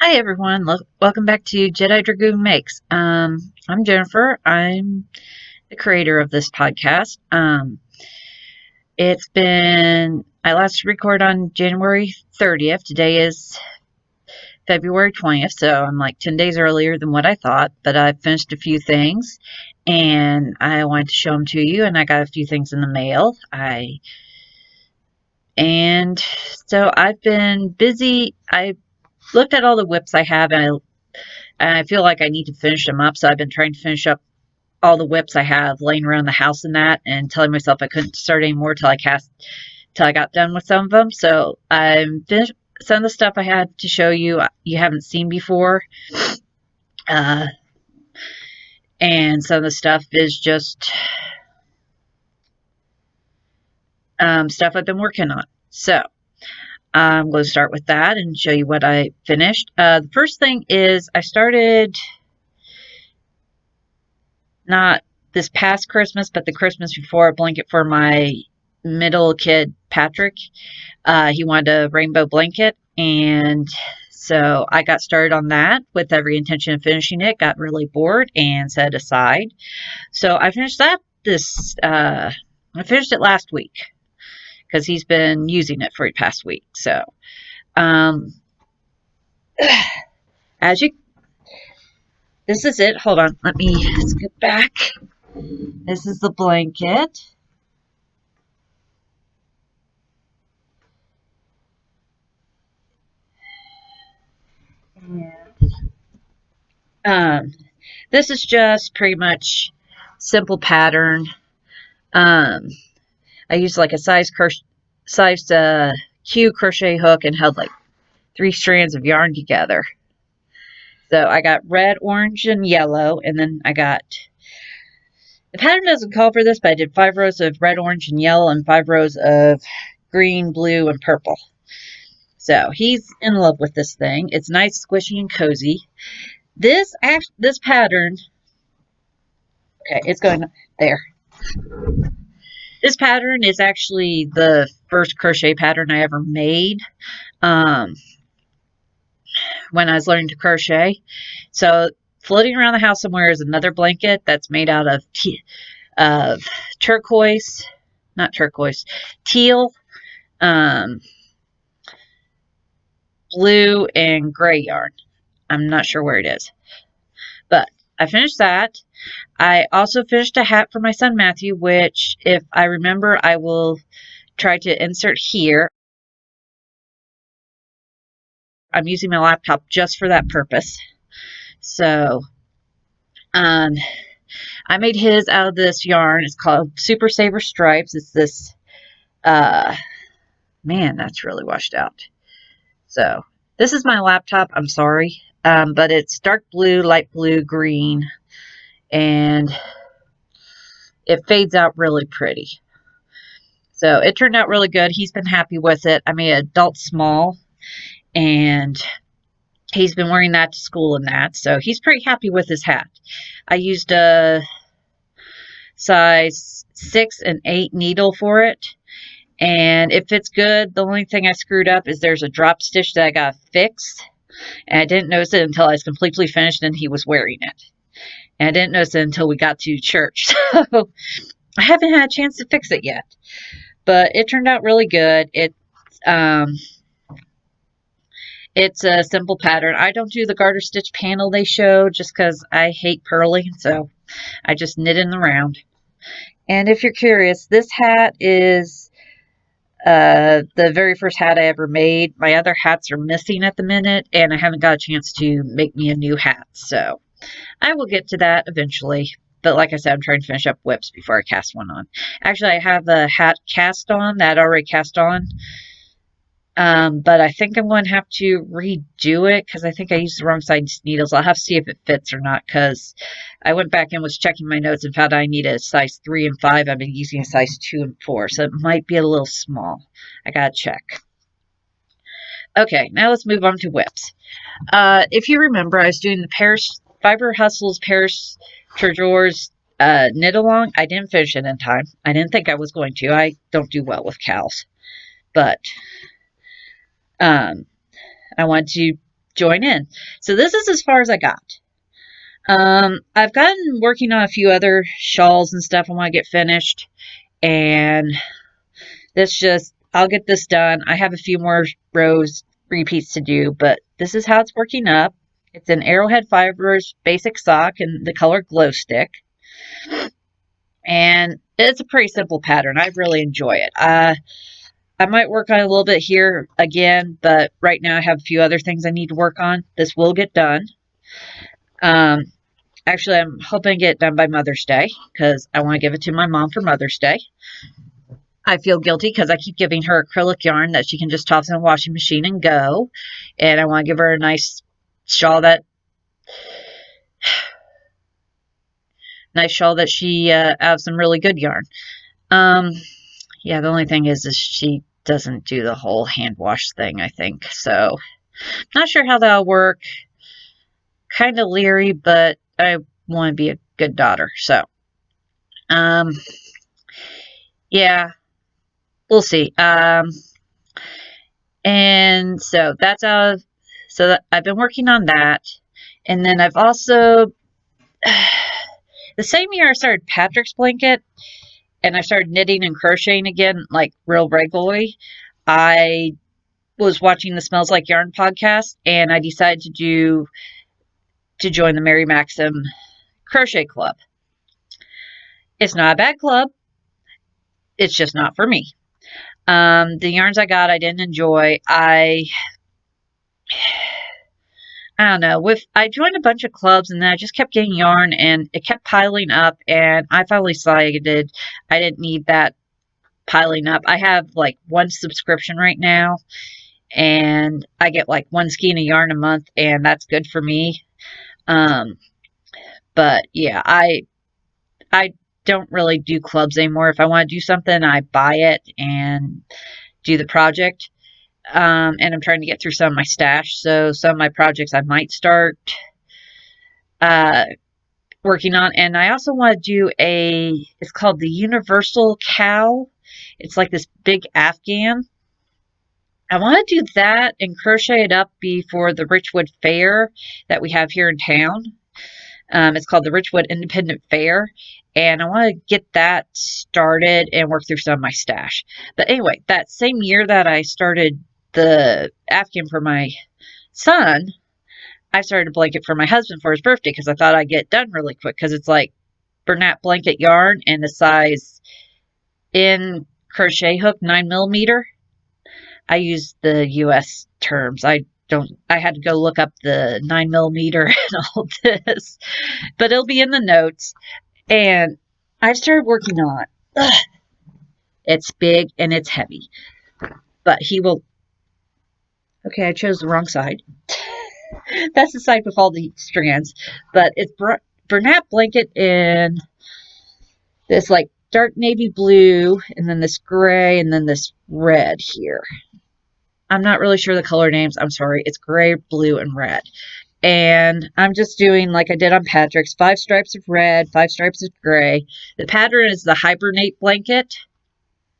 Hi everyone, welcome back to Jedidragoon Makes. I'm Jennifer. I'm the creator of this podcast. I last recorded on January 30th. Today is February 20th, so I'm like 10 days earlier than what I thought, but I finished a few things and I wanted to show them to you, and I got a few things in the mail. So I've been busy. I looked at all the WIPs I have, and I feel like I need to finish them up, so I've been trying to finish up all the WIPs I have laying around the house and telling myself I couldn't start anymore till I got done with some of them. So I'm finished. Some of the stuff I had to show you haven't seen before, and some of the stuff is just stuff I've been working on. So I'm going to start with that and show you what I finished. The first thing is I started not this past Christmas, but the Christmas before, a blanket for my middle kid, Patrick. He wanted a rainbow blanket, and so I got started on that with every intention of finishing it. Got really bored and set it aside. So I finished that I finished it last week because he's been using it for the past week. So, as you, this is it. Hold on, let's get back. This is the blanket. And this is just pretty much simple pattern. I used like a size Q crochet hook and held like 3 strands of yarn together. So I got red, orange, and yellow, and then the pattern doesn't call for this, but I did 5 rows of red, orange, and yellow, and 5 rows of green, blue, and purple. So he's in love with this thing. It's nice, squishy, and cozy. This pattern, okay, it's going there. This pattern is actually the first crochet pattern I ever made when I was learning to crochet. So floating around the house somewhere is another blanket that's made out of turquoise, not turquoise, teal, blue, and gray yarn. I'm not sure where it is, but I finished that. I also finished a hat for my son Matthew, which, if I remember, I will try to insert here. I'm using my laptop just for that purpose. So, I made his out of this yarn. It's called Super Saver Stripes. It's this, man, that's really washed out. So, this is my laptop. I'm sorry. But it's dark blue, light blue, green, and it fades out really pretty. So it turned out really good. He's been happy with it. I made an adult small, and he's been wearing that to school and that. So he's pretty happy with his hat. I used a size 6 and 8 needle for it, and it fits good. The only thing I screwed up is there's a drop stitch that I got fixed, and I didn't notice it until I was completely finished and he was wearing it. And I didn't notice it until we got to church. So I haven't had a chance to fix it yet. But it turned out really good. It's a simple pattern. I don't do the garter stitch panel they show just because I hate purling. So I just knit in the round. And if you're curious, this hat is the very first hat I ever made. My other hats are missing at the minute, and I haven't got a chance to make me a new hat. So I will get to that eventually. But like I said, I'm trying to finish up WIPs before I cast one on. Actually, I have a hat cast on that I already cast on. But I think I'm going to have to redo it because I think I used the wrong size needles. I'll have to see if it fits or not, because I went back and was checking my notes and found I needed a size 3 and 5. I've been using a size 2 and 4, so it might be a little small. I gotta check. Okay, now let's move on to WIPs. If you remember, I was doing the Paris Fiber Hustles Paris Troujours knit along. I didn't finish it in time. I didn't think I was going to. I don't do well with cows. But I wanted to join in. So this is as far as I got. I've gotten working on a few other shawls and stuff I want to get finished, and I'll get this done. I have a few more rows repeats to do, but this is how it's working up. It's an Arrowhead Fibers basic sock in the color Glowstick, and it's a pretty simple pattern. I really enjoy it. I might work on it a little bit here again, but right now I have a few other things I need to work on. This will get done. Actually, I'm hoping to get it done by Mother's Day because I want to give it to my mom for Mother's Day. I feel guilty because I keep giving her acrylic yarn that she can just toss in a washing machine and go. And I want to give her a nice shawl that she has some really good yarn. Yeah, the only thing is she doesn't do the whole hand wash thing, I think. So, not sure how that'll work. Kind of leery, but I want to be a good daughter. So, yeah, we'll see. And so that's I've been working on that. And then I've also, the same year I started Patrick's Blanket, and I started knitting and crocheting again, like real regularly. I was watching the Smells Like Yarn podcast, and I decided to join the Mary Maxim Crochet Club. It's not a bad club. It's just not for me. The yarns I got, I didn't enjoy. I don't know. I joined a bunch of clubs, and then I just kept getting yarn, and it kept piling up, and I finally decided I didn't need that piling up. I have like one subscription right now, and I get like one skein of yarn a month, and that's good for me. But yeah, I don't really do clubs anymore. If I want to do something, I buy it and do the project. And I'm trying to get through some of my stash. So some of my projects I might start working on. And I also want to do it's called the Universal Cow. It's like this big Afghan. I want to do that and crochet it up before the Richwood Fair that we have here in town. It's called the Richwood Independent Fair, and I want to get that started and work through some of my stash. But anyway, that same year that I started the Afghan for my son, I started a blanket for my husband for his birthday because I thought I'd get it done really quick because it's like Bernat Blanket yarn and the size in crochet hook 9mm. I use the U.S. terms. I had to go look up the 9mm and all this, but it'll be in the notes. And I started working on it. It's big and it's heavy, but he will. Okay, I chose the wrong side. That's the side with all the strands, but it's Bernat Blanket in this like dark navy blue, and then this gray, and then this red here. I'm not really sure the color names. I'm sorry. It's gray, blue, and red. And I'm just doing like I did on Patrick's, 5 stripes of red, 5 stripes of gray. The pattern is the Hibernate Blanket.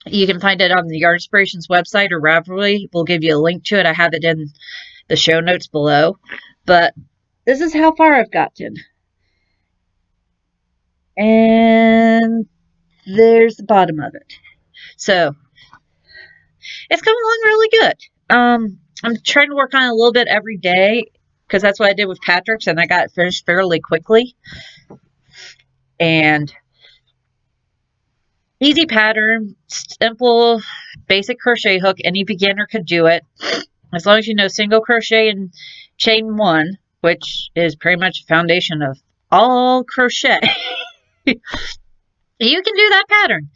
You can find it on the Yarn Inspirations website, or Ravelry will give you a link to it. I have it in the show notes below. But this is how far I've gotten. And there's the bottom of it. So it's coming along really good. I'm trying to work on it a little bit every day because that's what I did with Patrick's, and I got it finished fairly quickly. And easy pattern, simple, basic crochet hook. Any beginner could do it as long as you know single crochet and chain 1, which is pretty much the foundation of all crochet. You can do that pattern.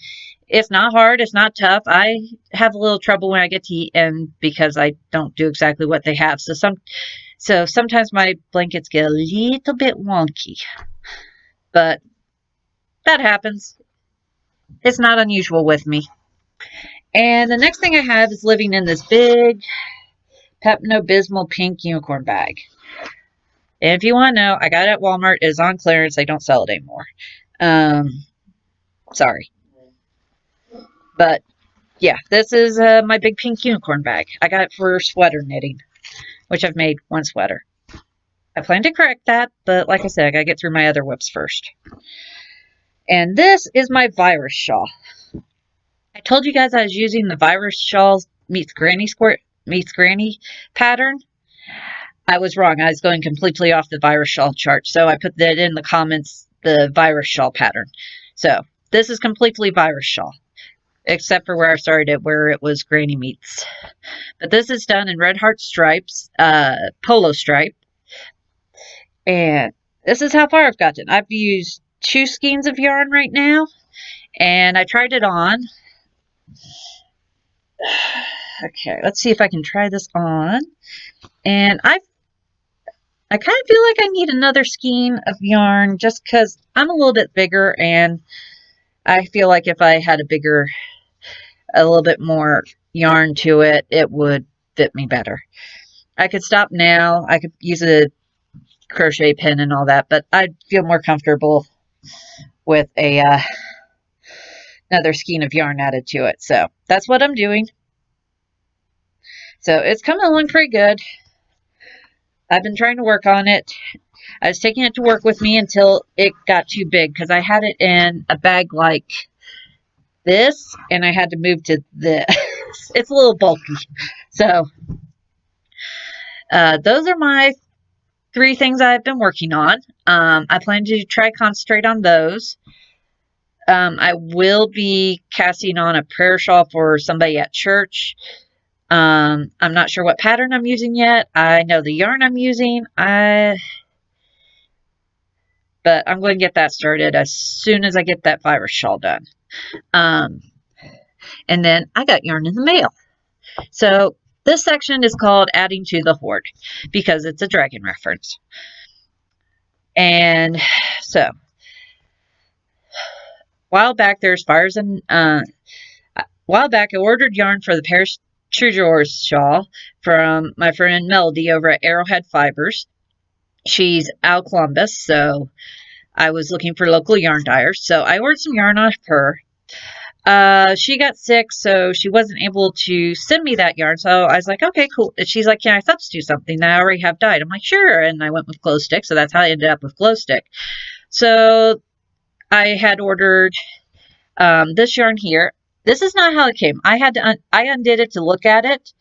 It's not hard. It's not tough. I have a little trouble when I get to the end because I don't do exactly what they have. So sometimes my blankets get a little bit wonky. But that happens. It's not unusual with me. And the next thing I have is living in this big Pepto-Bismol pink unicorn bag. And if you want to know, I got it at Walmart. It is on clearance. They don't sell it anymore. Sorry. But yeah, this is my big pink unicorn bag. I got it for sweater knitting. which I've made one sweater. I plan to correct that, but like I said, I gotta get through my other WIPs first. And this is my virus shawl. I told you guys I was using the virus shawls meets granny pattern. I was wrong. I was going completely off the virus shawl chart. So I put that in the comments, the virus shawl pattern. So this is completely virus shawl, except for where I started it, where it was granny meets. But this is done in red heart stripes, polo stripe. And this is how far I've gotten. I've used 2 skeins of yarn right now, and I tried it on. Okay, let's see if I can try this on. And I kind of feel like I need another skein of yarn just because I'm a little bit bigger, and I feel like if I had a little bit more yarn to it, it would fit me better. I could stop now. I could use a crochet pin and all that, but I'd feel more comfortable with another skein of yarn added to it. So that's what I'm doing. So it's coming along pretty good. I've been trying to work on it. I was taking it to work with me until it got too big because I had it in a bag like this, and I had to move to this. It's a little bulky. So those are my 3 things I've been working on. I plan to try concentrate on those. I will be casting on a prayer shawl for somebody at church. I'm not sure what pattern I'm using yet. I know the yarn I'm using. But I'm going to get that started as soon as I get that virus shawl done. And then I got yarn in the mail. So this section is called Adding to the Hoard because it's a dragon reference. And so, while back I ordered yarn for the Paris Troujours shawl from my friend Melody over at Arrowhead Fibers. She's out Columbus, so I was looking for local yarn dyers. So I ordered some yarn off her. She got sick, so she wasn't able to send me that yarn. So I was like, okay, cool. And she's like, can I substitute something that I already have dyed? I'm like, sure. And I went with Glowstick, so that's how I ended up with Glowstick. So I had ordered this yarn here. This is not how it came. I undid it to look at it,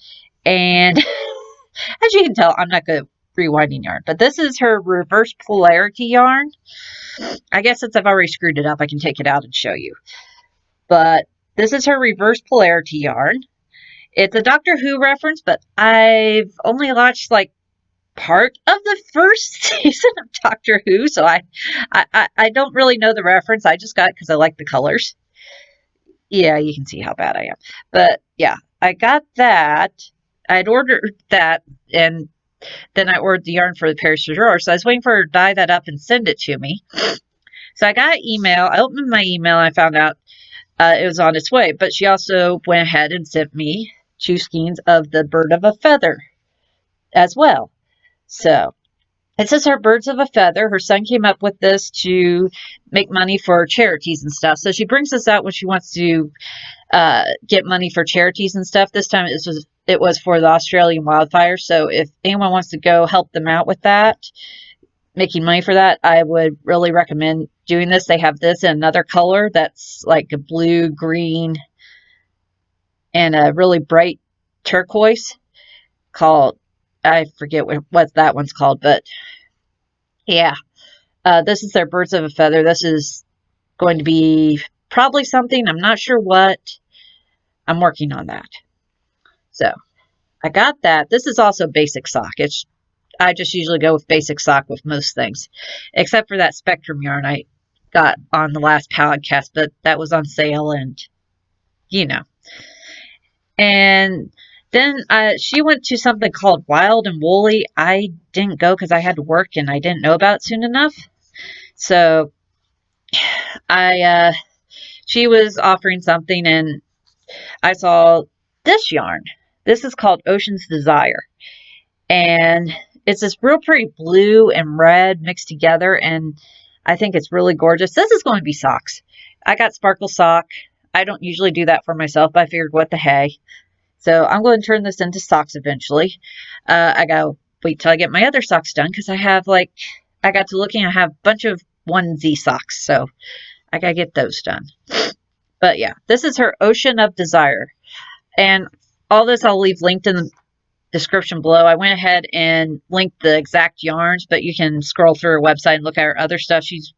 and as you can tell, I'm not good at rewinding yarn. But this is her reverse polarity yarn. I guess since I've already screwed it up, I can take it out and show you. But this is her reverse polarity yarn. It's a Doctor Who reference, but I've only watched like part of the first season of Doctor Who, so I don't really know the reference. I just got it because I like the colors. Yeah, you can see how bad I am. But yeah, I got that. I'd ordered that, and then I ordered the yarn for the Paris Troujours. So I was waiting for her to dye that up and send it to me. So I got an email. I opened my email and I found out it was on its way. But she also went ahead and sent me 2 skeins of the Bird of a Feather as well. So it says her Birds of a Feather. Her son came up with this to make money for charities and stuff. So she brings this out when she wants to get money for charities and stuff. This time it was for the Australian wildfires. So if anyone wants to go help them out with that, making money for that, I would really recommend doing this. They have this in another color that's like a blue, green, and a really bright turquoise called, I forget what that one's called, but yeah. This is their Birds of a Feather. This is going to be probably something. I'm not sure what. I'm working on that. So I got that. This is also basic sock. I just usually go with basic sock with most things, except for that Spectrum yarn I got on the last podcast, but that was on sale, and you know. And then she went to something called Wild and Woolly. I didn't go because I had to work and I didn't know about it soon enough. So she was offering something, and I saw this yarn. This is called Ocean's Desire. And it's this real pretty blue and red mixed together, and I think it's really gorgeous. This is going to be socks. I got sparkle sock. I don't usually do that for myself, but I figured what the hey. So I'm going to turn this into socks eventually. I gotta wait till I get my other socks done because I have I got to looking, I have a bunch of onesie socks, so I gotta get those done. But yeah, this is her Ocean of Desire. And all this I'll leave linked in the description below. I went ahead and linked the exact yarns, but you can scroll through her website and look at her other stuff. She's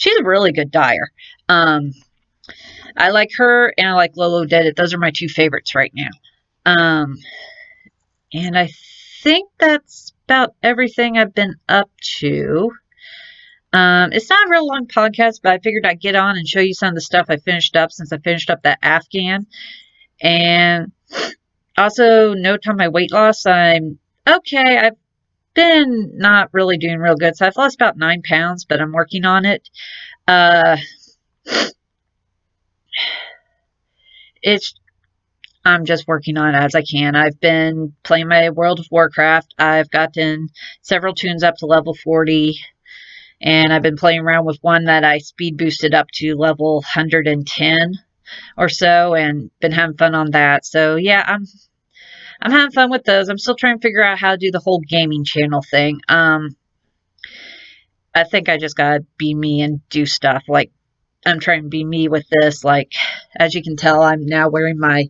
a really good dyer. I like her and I like Lolo Did It. Those are my two favorites right now. And I think that's about everything I've been up to. It's not a real long podcast, but I figured I'd get on and show you some of the stuff I finished up since I finished up that Afghan. And also, note on my weight loss, I'm okay. I've been not really doing real good. So I've lost about 9 pounds, but I'm working on it. I'm just working on it as I can. I've been playing my World of Warcraft. I've gotten several tunes up to level 40. And I've been playing around with one that I speed boosted up to level 110 or so, and been having fun on that. So yeah, I'm having fun with those. I'm still trying to figure out how to do the whole gaming channel thing. I think I just gotta be me and do stuff. Like, I'm trying to be me with this. Like, as you can tell, I'm now wearing my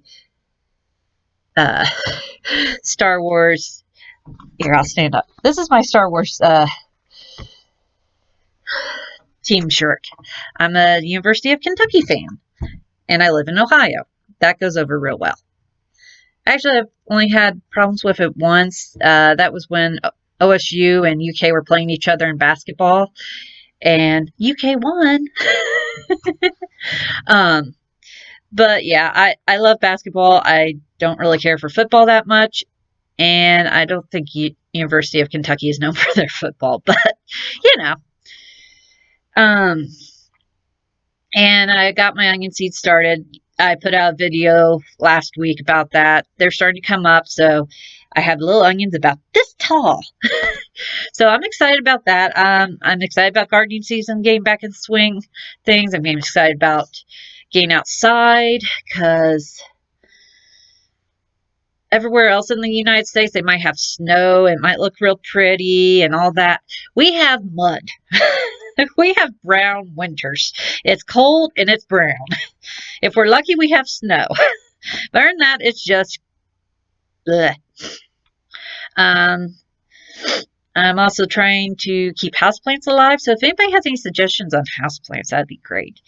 Star Wars. Here, I'll stand up. This is my Star Wars team shirt. I'm a University of Kentucky fan, and I live in Ohio. That goes over real well. Actually, I've only had problems with it once. That was when OSU and UK were playing each other in basketball, and UK won. But yeah, I love basketball. I don't really care for football that much, and I don't think University of Kentucky is known for their football, but you know. And I got my onion seeds started. I put out a video last week about that. They're starting to come up, so I have little onions about this tall. So I'm excited about that. I'm excited about gardening season, getting back in the swing things. I'm getting excited about getting outside because everywhere else in the United States, they might have snow. It might look real pretty and all that. We have mud. We have brown winters. It's cold and it's brown. If we're lucky, we have snow. Other than that, it's just bleh. I'm also trying to keep houseplants alive. So if anybody has any suggestions on houseplants, that'd be great.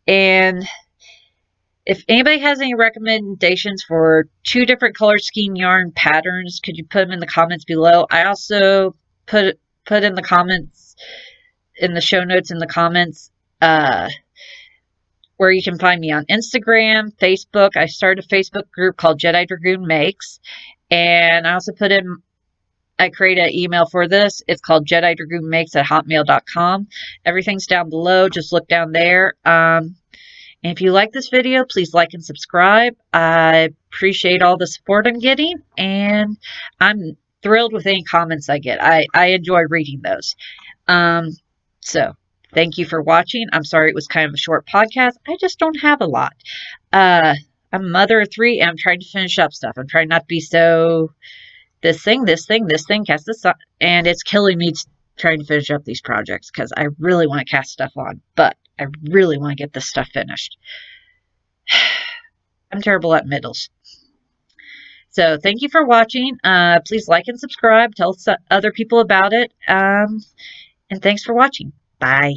And if anybody has any recommendations for 2 different color scheme yarn patterns, could you put them in the comments below? I also put in the comments, in the show notes in the comments, where you can find me on Instagram, Facebook. I started a Facebook group called Jedidragoon Makes. And I also I created an email for this. It's called jedidragoonmakes@hotmail.com. Everything's down below. Just look down there. And if you like this video, please like and subscribe. I appreciate all the support I'm getting, and I'm thrilled with any comments I get. I enjoy reading those. So thank you for watching. I'm sorry it was kind of a short podcast. I just don't have a lot. I'm a mother of 3, and I'm trying to finish up stuff. I'm trying not to be so this thing, cast this on, and it's killing me trying to finish up these projects because I really want to cast stuff on, but I really want to get this stuff finished. I'm terrible at middles. So thank you for watching. Please like and subscribe. Tell other people about it. And thanks for watching. Bye.